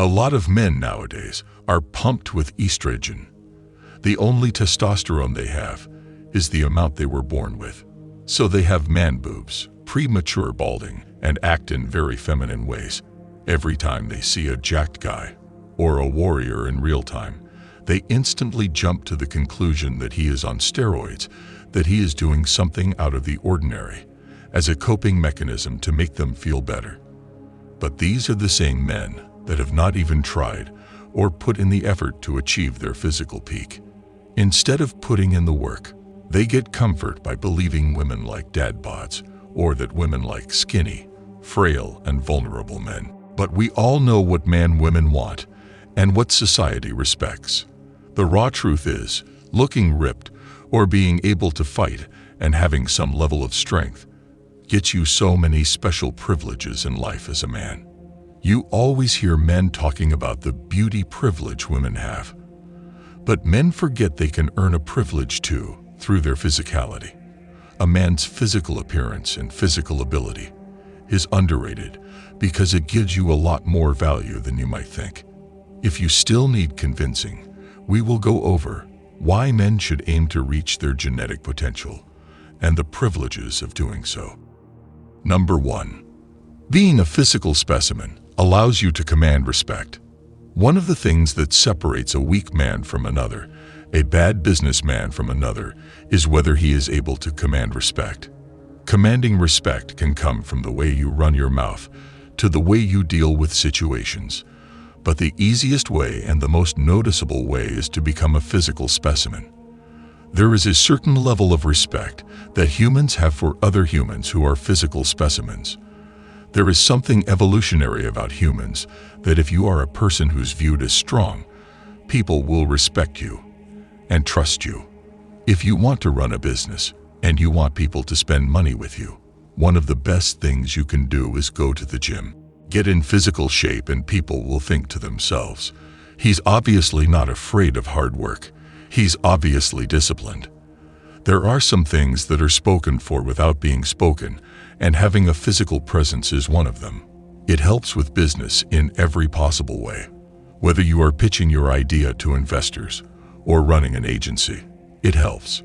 A lot of men nowadays are pumped with estrogen. The only testosterone they have is the amount they were born with. So they have man boobs, premature balding, and act in very feminine ways. Every time they see a jacked guy or a warrior in real time, they instantly jump to the conclusion that he is on steroids, that he is doing something out of the ordinary, as a coping mechanism to make them feel better. But these are the same men that have not even tried or put in the effort to achieve their physical peak. Instead of putting in the work, they get comfort by believing women like dad bods, or that women like skinny, frail, and vulnerable men. But we all know what women want and what society respects. The raw truth is, looking ripped or being able to fight and having some level of strength gets you so many special privileges in life as a man. You always hear men talking about the beauty privilege women have. But men forget they can earn a privilege too through their physicality. A man's physical appearance and physical ability is underrated because it gives you a lot more value than you might think. If you still need convincing, we will go over why men should aim to reach their genetic potential and the privileges of doing so. Number 1. Being a physical specimen allows you to command respect. One of the things that separates a weak man from another, a bad businessman from another, is whether he is able to command respect. Commanding respect can come from the way you run your mouth to the way you deal with situations. But the easiest way and the most noticeable way is to become a physical specimen. There is a certain level of respect that humans have for other humans who are physical specimens. There is something evolutionary about humans that if you are a person who's viewed as strong, people will respect you and trust you. If you want to run a business and you want people to spend money with you, one of the best things you can do is go to the gym. Get in physical shape and people will think to themselves, he's obviously not afraid of hard work. He's obviously disciplined. There are some things that are spoken for without being spoken, and having a physical presence is one of them. It helps with business in every possible way. Whether you are pitching your idea to investors or running an agency, it helps.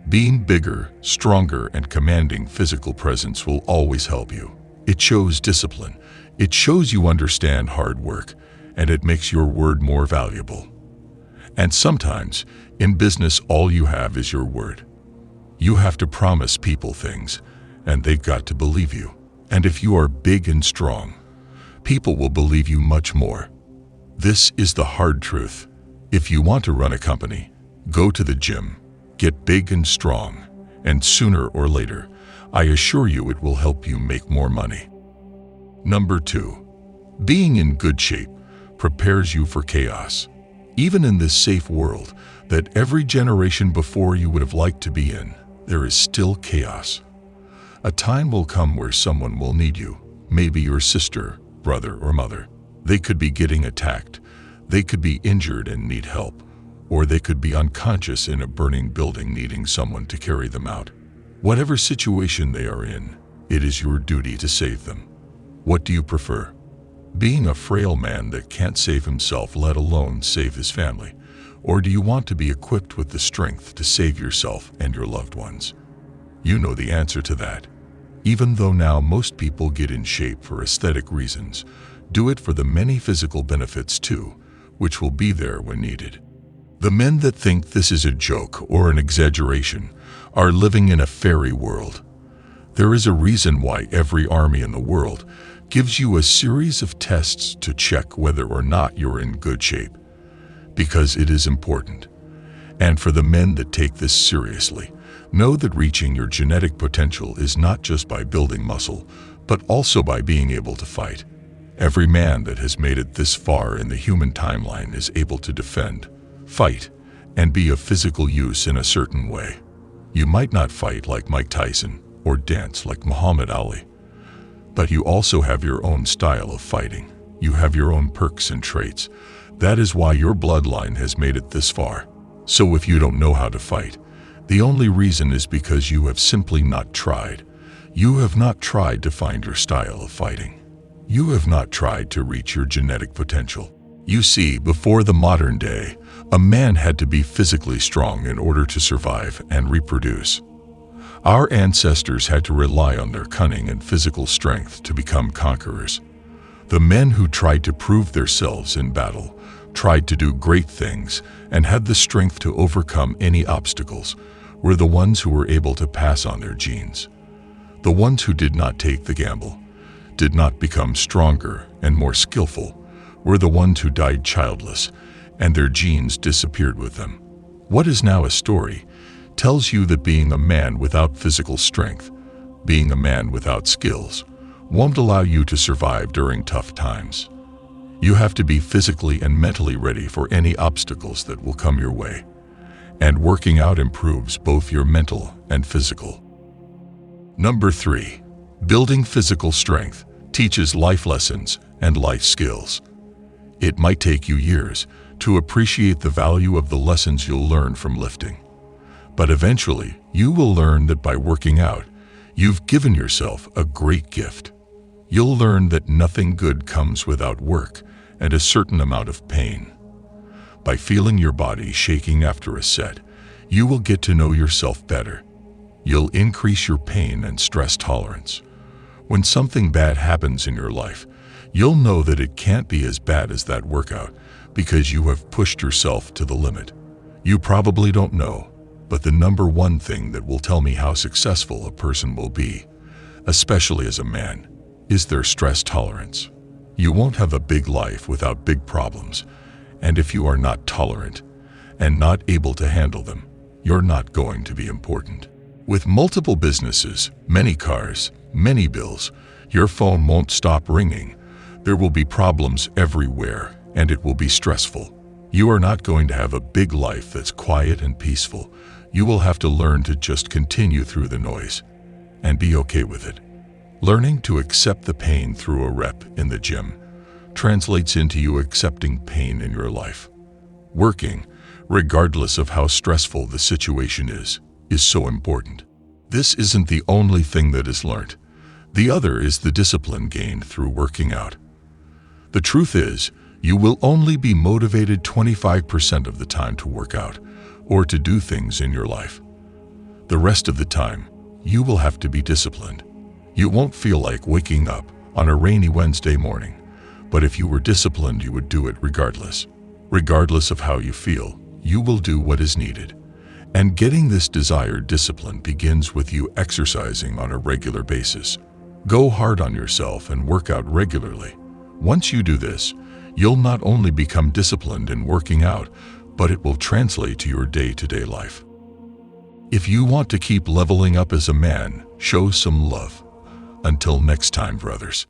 Being bigger, stronger, and commanding physical presence will always help you. It shows discipline. It shows you understand hard work, and it makes your word more valuable. And sometimes, in business, all you have is your word. You have to promise people things, and they've got to believe you. And if you are big and strong, people will believe you much more. This is the hard truth. If you want to run a company, go to the gym, get big and strong, and sooner or later, I assure you it will help you make more money. Number 2. Being in good shape prepares you for chaos. Even in this safe world that every generation before you would have liked to be in, there is still chaos. A time will come where someone will need you, maybe your sister, brother, or mother. They could be getting attacked, they could be injured and need help, or they could be unconscious in a burning building needing someone to carry them out. Whatever situation they are in, it is your duty to save them. What do you prefer? Being a frail man that can't save himself, let alone save his family? Or do you want to be equipped with the strength to save yourself and your loved ones? You know the answer to that. Even though now most people get in shape for aesthetic reasons, do it for the many physical benefits too, which will be there when needed. The men that think this is a joke or an exaggeration are living in a fairy world. There is a reason why every army in the world gives you a series of tests to check whether or not you're in good shape, because it is important. And for the men that take this seriously, know that reaching your genetic potential is not just by building muscle, but also by being able to fight. Every man that has made it this far in the human timeline is able to defend, fight, and be of physical use in a certain way. You might not fight like Mike Tyson or dance like Muhammad Ali, but you also have your own style of fighting. You have your own perks and traits. That is why your bloodline has made it this far. So if you don't know how to fight, the only reason is because you have simply not tried. You have not tried to find your style of fighting. You have not tried to reach your genetic potential. You see, before the modern day, a man had to be physically strong in order to survive and reproduce. Our ancestors had to rely on their cunning and physical strength to become conquerors. The men who tried to prove themselves in battle, tried to do great things, and had the strength to overcome any obstacles, were the ones who were able to pass on their genes. The ones who did not take the gamble, did not become stronger and more skillful, were the ones who died childless, and their genes disappeared with them. What is now a story tells you that being a man without physical strength, being a man without skills, won't allow you to survive during tough times. You have to be physically and mentally ready for any obstacles that will come your way. And working out improves both your mental and physical. Number 3, building physical strength teaches life lessons and life skills. It might take you years to appreciate the value of the lessons you'll learn from lifting. But eventually, you will learn that by working out, you've given yourself a great gift. You'll learn that nothing good comes without work and a certain amount of pain. By feeling your body shaking after a set, you will get to know yourself better. You'll increase your pain and stress tolerance. When something bad happens in your life, you'll know that it can't be as bad as that workout because you have pushed yourself to the limit. You probably don't know, but the number one thing that will tell me how successful a person will be, especially as a man, is their stress tolerance. You won't have a big life without big problems, and if you are not tolerant and not able to handle them, you're not going to be important. With multiple businesses, many cars, many bills, your phone won't stop ringing. There will be problems everywhere, and it will be stressful. You are not going to have a big life that's quiet and peaceful. You will have to learn to just continue through the noise and be okay with it. Learning to accept the pain through a rep in the gym translates into you accepting pain in your life. Working, regardless of how stressful the situation is so important. This isn't the only thing that is learned. The other is the discipline gained through working out. The truth is, you will only be motivated 25% of the time to work out or to do things in your life. The rest of the time, you will have to be disciplined. You won't feel like waking up on a rainy Wednesday morning, but if you were disciplined, you would do it regardless. Regardless of how you feel, you will do what is needed. And getting this desired discipline begins with you exercising on a regular basis. Go hard on yourself and work out regularly. Once you do this, you'll not only become disciplined in working out, but it will translate to your day-to-day life. If you want to keep leveling up as a man, show some love. Until next time, brothers.